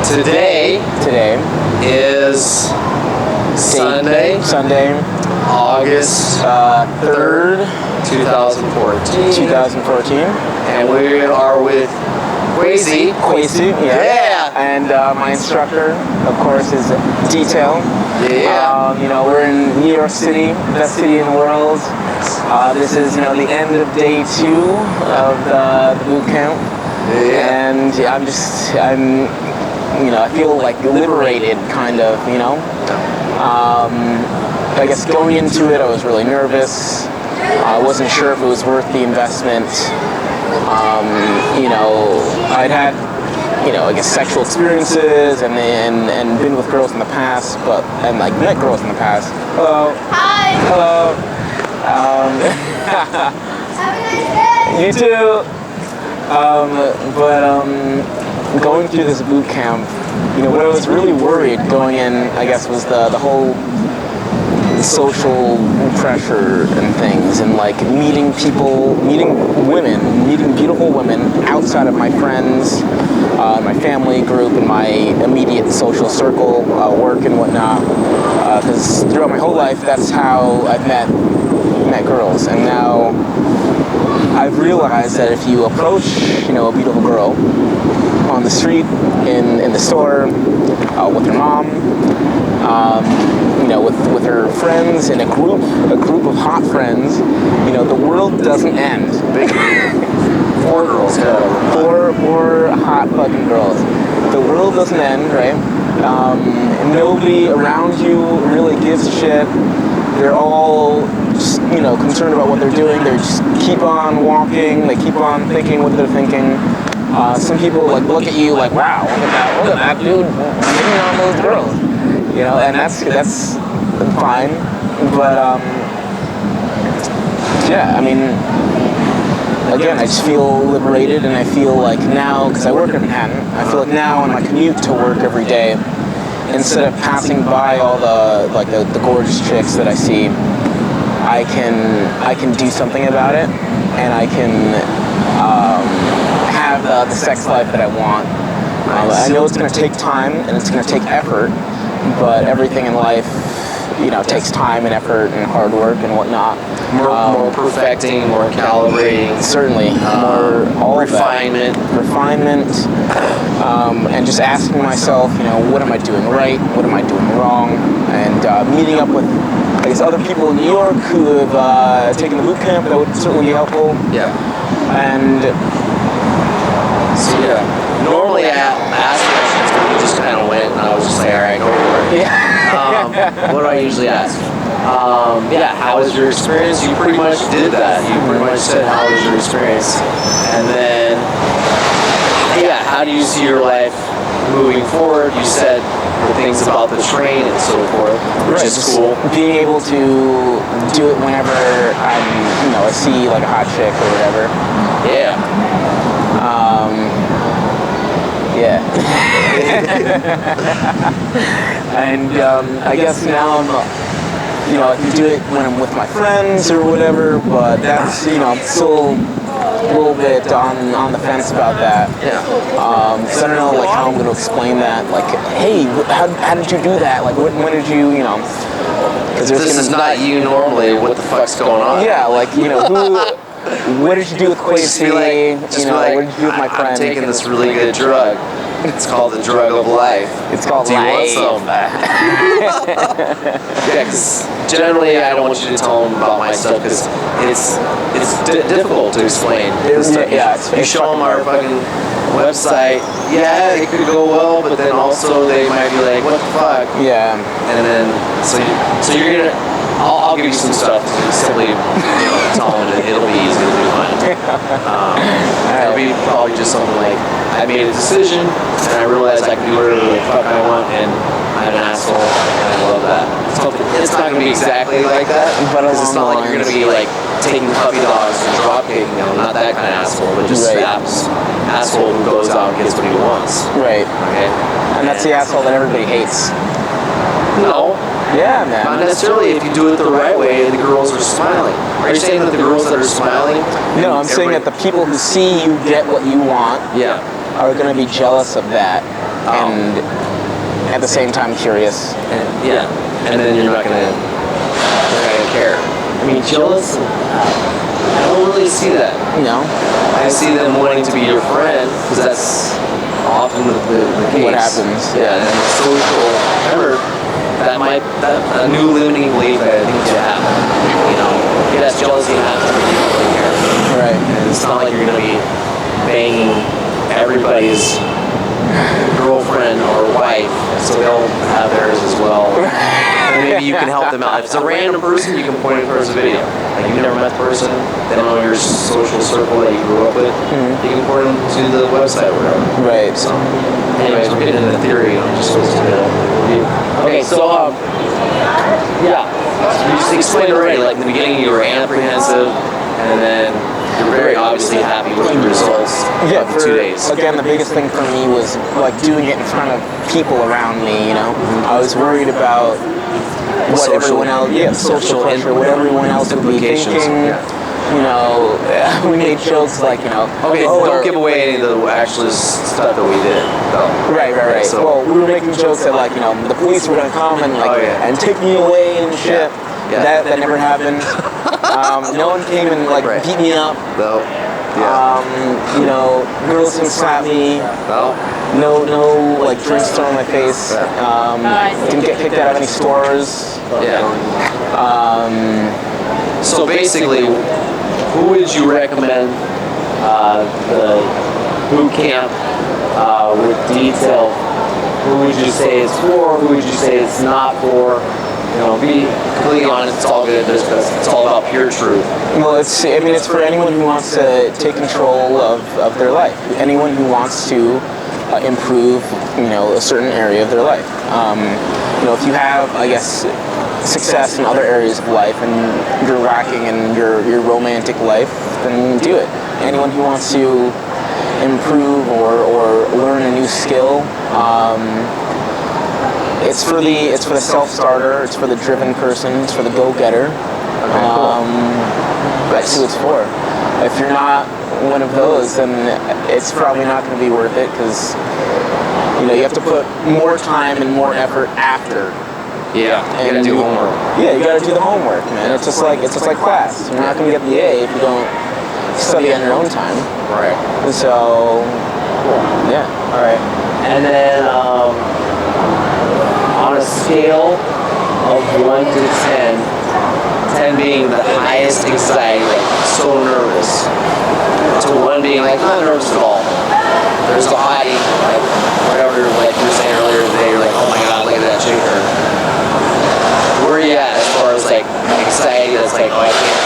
Today is Sunday, August 3rd, 2014. And we are with Quasi, yeah. And my instructor, of course, is Detail. Yeah. We're in New York City, best city in the world. This is, the end of day 2 of the boot camp. Yeah. And I feel like liberated, kind of, I guess going into it, I was really nervous. I wasn't sure if it was worth the investment. I'd had, I guess sexual experiences and been with girls in the past, and met girls in the past. Hello. Hi. Hello. Have a nice day. You too. Going through this boot camp, what I was really worried going in, I guess, was the whole social pressure and things, and meeting beautiful women outside of my friends, my family group, and my immediate social circle, work and whatnot. Because throughout my whole life, that's how I've met girls, and now I've realized that if you approach, a beautiful girl on the street, in the store, with her mom, with her friends, in a group of hot friends, the world doesn't end. 4 girls, Four hot fucking girls. The world doesn't end, right? Nobody around you really gives a shit. They're all just, concerned about what they're doing. They just keep on walking. They keep on thinking what they're thinking. Some people look at you like, wow, look at that dude hitting on those girls. And that's fine. But again, I just feel liberated, and I feel like now, because I work in Manhattan, I feel like now on my commute to work every day, instead of passing by all the gorgeous chicks that I see, I can do something about it, and I can have the sex life that I want. I know it's going to take time and it's going to take effort, but everything in life, takes time and effort and hard work and whatnot. more perfecting, more calibrating. Certainly, more all refinement, and just asking myself, what am I doing right? What am I doing wrong? And meeting up with, I guess, other people in New York who have taken the boot camp. That would certainly be helpful. Yeah. And so normally I ask questions, but you just kind of went, and I was just like, all right, go for it. yeah. What do I usually ask? How was your experience? You pretty much did that. You pretty much said, how was your experience? And then, how do you see your life moving forward? You said the things about the train and so forth, which is cool. Being able to do it whenever I see a hot chick or whatever. Yeah. Yeah. And I guess now I'm, I can do it when I'm with my friends or whatever, but that's, I'm still a little bit on the fence about that. Yeah. Because I don't know, how I'm going to explain that. Hey, how did you do that? When did you, Because this is not you normally. What the fuck's going on? Yeah, what did you do with Quasi? What did you do with my friend? I'm taking this really good drug. It's called the drug of life. It's called Do you want some? Because generally I don't want you to tell them about my stuff, because it's difficult to explain. You show them our fucking website, it could go well, but then also they might be like, what the fuck? Yeah. And then, so you're gonna, I'll give you some stuff to simply, tell them that it'll be easy, it'll be fun. It'll be probably just something like, I made a decision, and I realized I can do whatever the fuck I want, and I'm an asshole, and I love that. It's not going to be exactly like that, because it's not like you're going to be taking puppy dogs and drop kicking them, not that kind of asshole, but just asshole who goes out and gets what he wants. Right. Okay? And that's the asshole that everybody hates. No. Yeah, man. Not necessarily. If you do it the right way, the girls are smiling. Are you saying that the girls that are smiling? No, I'm saying that the people who see you get what you want. Yeah. are going to be jealous of that, and at the same time curious. And then you're not gonna care. I mean, jealous. I don't really see that. I see them wanting to be your friend because that's often the case. What happens? Yeah, and social. Remember, that a new limiting belief that I think you have. Yes, jealousy happens, but you don't really care. Right. And it's not like you're gonna be banging everybody's girlfriend or wife, so they'll have theirs as well. And maybe you can help them out. If it's a random person, you can point it towards a video. Like you've never met the person, they don't know your social circle that you grew up with. You can point them to the website or whatever. Right. So, anyways, we're getting into the theory. I'm just supposed to review. Okay, so you just explained already. Like in the beginning, you were apprehensive, and then you're very obviously happy with the results of the 2 days. Again, the biggest thing for me was like doing it in front of people around me. I was worried about what everyone else, social pressure, what everyone else would be thinking. We made jokes like, okay, don't give away any of the actual stuff that we did, though. Right. So, well, we were making jokes that like, the police were gonna come and and take me away and shit. Yeah. That never happened. No one came and beat me up. No. Girls didn't slap me. No drinks thrown in my face. Didn't get kicked out of any stores. So basically, who would you recommend the boot camp with detail? Who would you say it's for? Who would you say it's not for? Be completely honest. It's all good. It's all about pure truth. Well, it's for anyone who wants to take control of their life. Anyone who wants to improve, a certain area of their life. If you have, I guess, success in other areas of life and you're lacking in your romantic life, then do it. Anyone who wants to improve or learn a new skill, it's for the self-starter, it's for the driven person, it's for the go-getter. That's who it's for. If you're not one of those, then it's probably not going to be worth it because you have to put more time and more effort after. Yeah, you gotta do homework. Yeah, you gotta do the homework, man. It's just like class. You're not gonna get the A if you don't study on your own time. Right. So, yeah. All right. And then on a scale of 1 to 10, 10 being the highest anxiety, like so nervous, to 1 being like not nervous at all. There's a hottie, like whatever, like you were saying earlier today. You're like, oh my god, look at that chick. Where are you at as far as like anxiety? That's like, oh, I can't.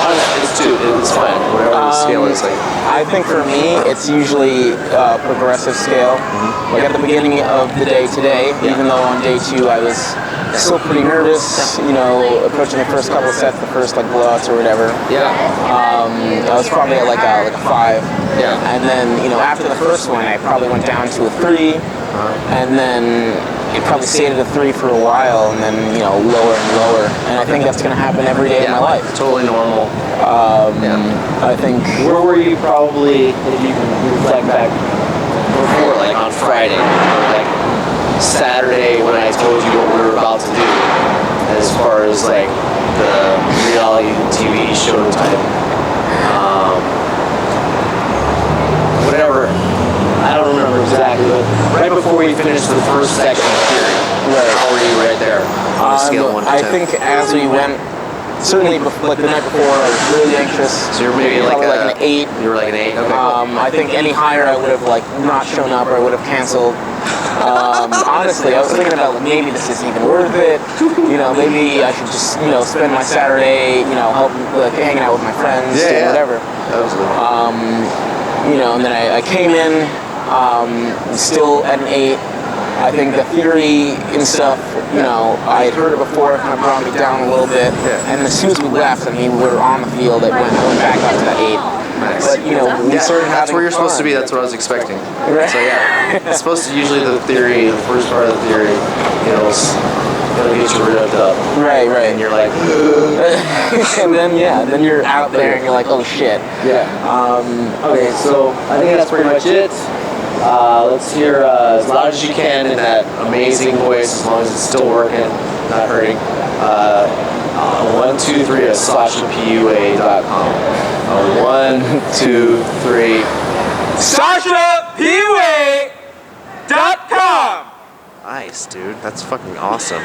Honestly, it's fun. Whatever the scale is like. I think for me, it's usually a progressive scale. Like at the beginning of the day today, even though on day 2 I was still pretty nervous, approaching the first couple of sets, the first blowouts or whatever. Yeah. I was probably at like a 5. Yeah. And then, after the first one, I probably went down to a 3. And then it probably stayed at a 3 for a while, and then, lower and lower. And I think that's going to happen every day of my life. Totally normal. I think... Where were you probably, if you can reflect back before, like on Friday, or like Saturday when I told you what we were about to do, as far as like the reality TV show type, whatever. I don't remember exactly, but right before we finished the first section of theory, how were you right there on a scale of 1 to 10? I think as we went, certainly like the night before, I was really anxious. So you're maybe like an 8. You were like an 8. Okay. I think any higher I would have not shown up or I would have canceled. Honestly, I was thinking about maybe this isn't even worth it. Maybe I should just spend my Saturday help hanging out with my friends, doing whatever. Absolutely. And then I came in still at an 8. I think the theory and stuff, I had heard it before, it kind of brought me down a little bit. And as soon as we left, we were on the field, I went back up to that 8. Nice. But, we started having that's where you're supposed to be, fun. that's what I was expecting. Right. So yeah, it's supposed to, usually the theory, the first part of the theory, it'll get you revved up. Right. And you're like, and then you're out there and you're like, oh shit. yeah. Okay, so I think that's pretty much it. Let's hear as loud as you can in that amazing voice, as long as it's still working, not hurting. 1, 2, 3 at SashaPUA.com. 1, 2, 3. SashaPUA.com! Nice, dude. That's fucking awesome.